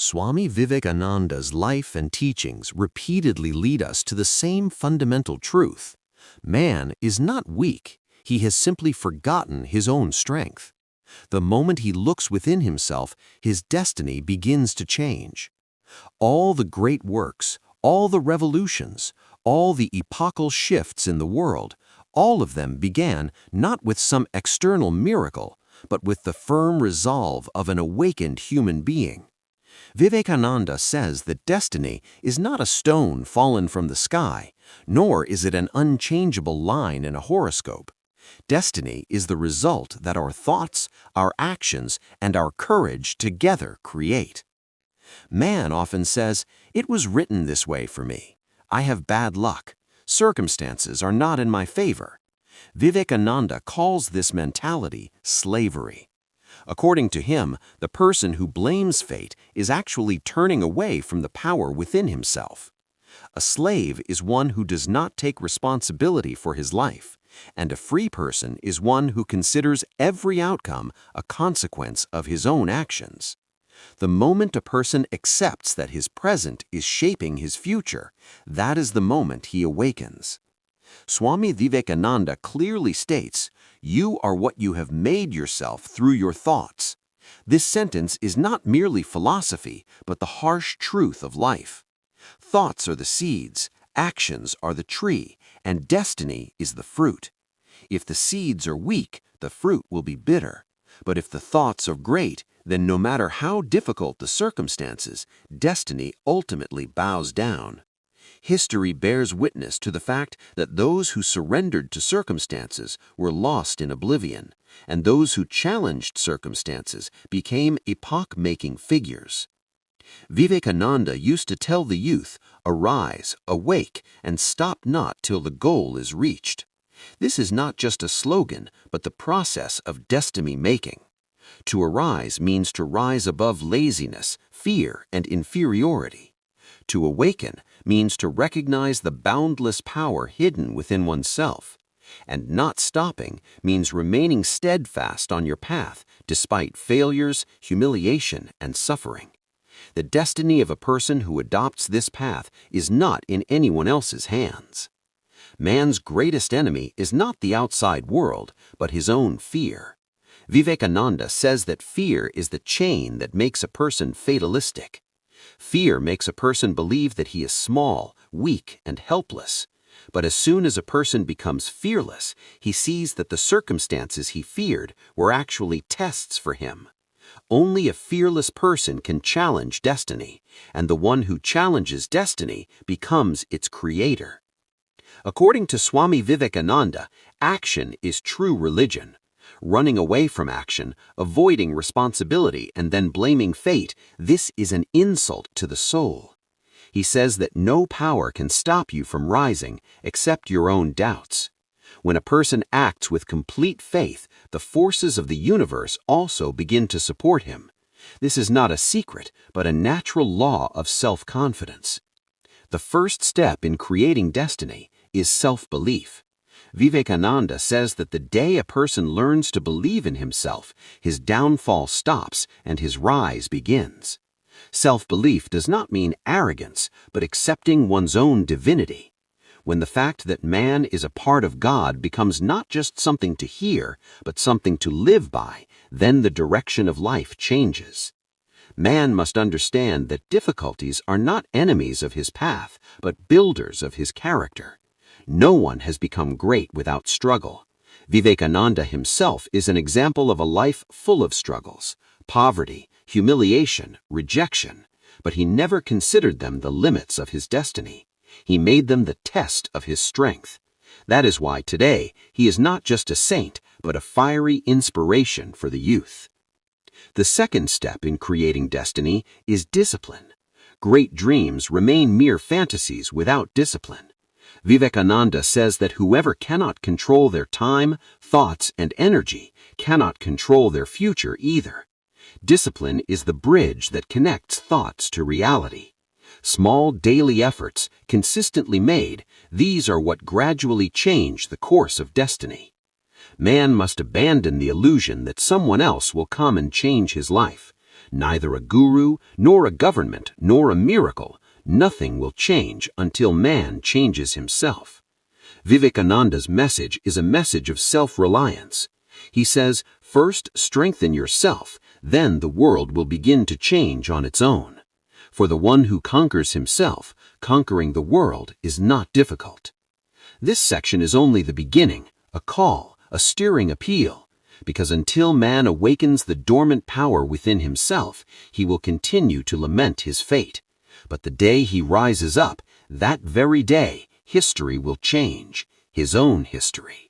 Swami Vivekananda's life and teachings repeatedly lead us to the same fundamental truth. Man is not weak, he has simply forgotten his own strength. The moment he looks within himself, his destiny begins to change. All the great works, all the revolutions, all the epochal shifts in the world, all of them began not with some external miracle, but with the firm resolve of an awakened human being. Vivekananda says that destiny is not a stone fallen from the sky, nor is it an unchangeable line in a horoscope. Destiny is the result that our thoughts, our actions, and our courage together create. Man often says, "It was written this way for me. I have bad luck. Circumstances are not in my favor." Vivekananda calls this mentality slavery. According to him, the person who blames fate is actually turning away from the power within himself. A slave is one who does not take responsibility for his life, and a free person is one who considers every outcome a consequence of his own actions. The moment a person accepts that his present is shaping his future, that is the moment he awakens. Swami Vivekananda clearly states, "You are what you have made yourself through your thoughts." This sentence is not merely philosophy, but the harsh truth of life. Thoughts are the seeds, actions are the tree, and destiny is the fruit. If the seeds are weak, the fruit will be bitter. But if the thoughts are great, then no matter how difficult the circumstances, destiny ultimately bows down. History bears witness to the fact that those who surrendered to circumstances were lost in oblivion, and those who challenged circumstances became epoch-making figures. Vivekananda used to tell the youth, "Arise, awake, and stop not till the goal is reached." This is not just a slogan, but the process of destiny-making. To arise means to rise above laziness, fear, and inferiority. To awaken means to recognize the boundless power hidden within oneself. And not stopping means remaining steadfast on your path despite failures, humiliation, and suffering. The destiny of a person who adopts this path is not in anyone else's hands. Man's greatest enemy is not the outside world, but his own fear. Vivekananda says that fear is the chain that makes a person fatalistic. Fear makes a person believe that he is small, weak, and helpless. But as soon as a person becomes fearless, he sees that the circumstances he feared were actually tests for him. Only a fearless person can challenge destiny, and the one who challenges destiny becomes its creator. According to Swami Vivekananda, action is true religion. Running away from action, avoiding responsibility, and then blaming fate, this is an insult to the soul. He says that no power can stop you from rising except your own doubts. When a person acts with complete faith, the forces of the universe also begin to support him. This is not a secret, but a natural law of self-confidence. The first step in creating destiny is self-belief. Vivekananda says that the day a person learns to believe in himself, his downfall stops and his rise begins. Self-belief does not mean arrogance, but accepting one's own divinity. When the fact that man is a part of God becomes not just something to hear, but something to live by, then the direction of life changes. Man must understand that difficulties are not enemies of his path, but builders of his character. No one has become great without struggle. Vivekananda himself is an example of a life full of struggles, poverty, humiliation, rejection, but he never considered them the limits of his destiny. He made them the test of his strength. That is why today he is not just a saint, but a fiery inspiration for the youth. The second step in creating destiny is discipline. Great dreams remain mere fantasies without discipline. Vivekananda says that whoever cannot control their time, thoughts, and energy cannot control their future either. Discipline is the bridge that connects thoughts to reality. Small daily efforts, consistently made, these are what gradually change the course of destiny. Man must abandon the illusion that someone else will come and change his life. Neither a guru, nor a government, nor a miracle, nothing will change until man changes himself. Vivekananda's message is a message of self-reliance. He says, first strengthen yourself, then the world will begin to change on its own. For the one who conquers himself, conquering the world is not difficult. This section is only the beginning, a call, a stirring appeal, because until man awakens the dormant power within himself, he will continue to lament his fate. But the day he rises up, that very day, history will change, his own history.